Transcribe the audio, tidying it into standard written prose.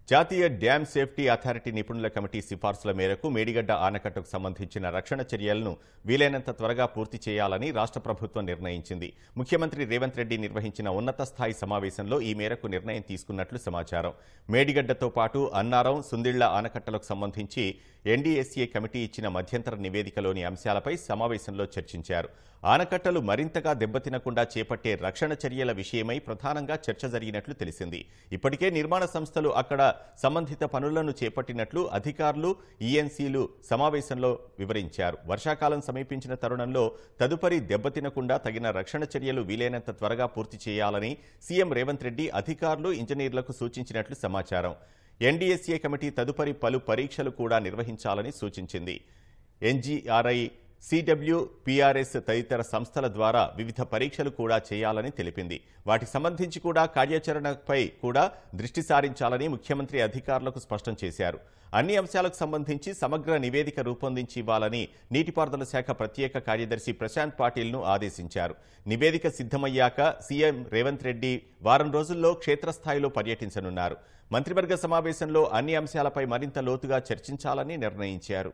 జాతీయ dam safety authority నిపుణుల committee సిఫార్సుల మేరకు మేడిగడ్డ ఆనకట్టకు సంబంధించిన రక్షణ చర్యలను వీలైనంత త్వరగా పూర్తి చేయాలని రాష్ట్ర ప్రభుత్వం నిర్ణయించింది. ముఖ్యమంత్రి రేవంత్ రెడ్డి నిర్వహించిన ఉన్నత స్థాయి సమావేశంలో ఈ మేరకు నిర్ణయం తీసుకున్నట్లు సమాచారం. మేడిగడ్డతో పాటు అన్నారం, సుందిళ్ల ఆనకట్టలకు సంబంధించి ఎన్డీఎస్ఏ కమిటీ ఇచ్చిన మధ్యంతర నివేదికలోని అంశాలపై సమావేశంలో చర్చించారు. ఆనకట్టలు మరింతగా దెబ్బతినకుండా చేపట్టే రక్షణ చర్యల విషయమై ప్రధానంగా చర్చ జరిగినట్లు తెలిసింది. ఇప్పటికే నిర్మాణ సంస్థలు అక్కడ సంబంధిత పనులను చేపట్టినట్లు అధికారులు, ఈఎన్సీలు సమావేశంలో వివరించారు. వర్షాకాలం సమీపించిన తరుణంలో తదుపరి దెబ్బతినకుండా తగిన రక్షణ చర్యలు వీలైనంత త్వరగా పూర్తి చేయాలని సీఎం రేవంత్ రెడ్డి అధికారులు, ఇంజనీర్లకు సూచించినట్లు సమాచారం. ఎన్డీఎస్ఏ కమిటీ తదుపరి పలు పరీక్షలు కూడా నిర్వహించాలని సూచించింది. ఎన్జీఆర్ఐ, సిడబ్ల్యూ, పీఆర్ఎస్ తదితర సంస్థల ద్వారా వివిధ పరీక్షలు కూడా చేయాలని తెలిపింది. వాటికి సంబంధించి కూడా కార్యాచరణపై కూడా దృష్టి సారించాలని ముఖ్యమంత్రి అధికారులకు స్పష్టం చేశారు. అన్ని అంశాలకు సంబంధించి సమగ్ర నివేదిక రూపొందించి ఇవ్వాలని నీటిపారుదల శాఖ ప్రత్యేక కార్యదర్శి ప్రశాంత్ పాటిల్ను ఆదేశించారు. నివేదిక సిద్ధమయ్యాక సీఎం రేవంత్ రెడ్డి వారం రోజుల్లో క్షేత్రస్థాయిలో పర్యటించనున్నారు. మంత్రివర్గ సమావేశంలో అన్ని అంశాలపై మరింత లోతుగా చర్చించాలని నిర్ణయించారు.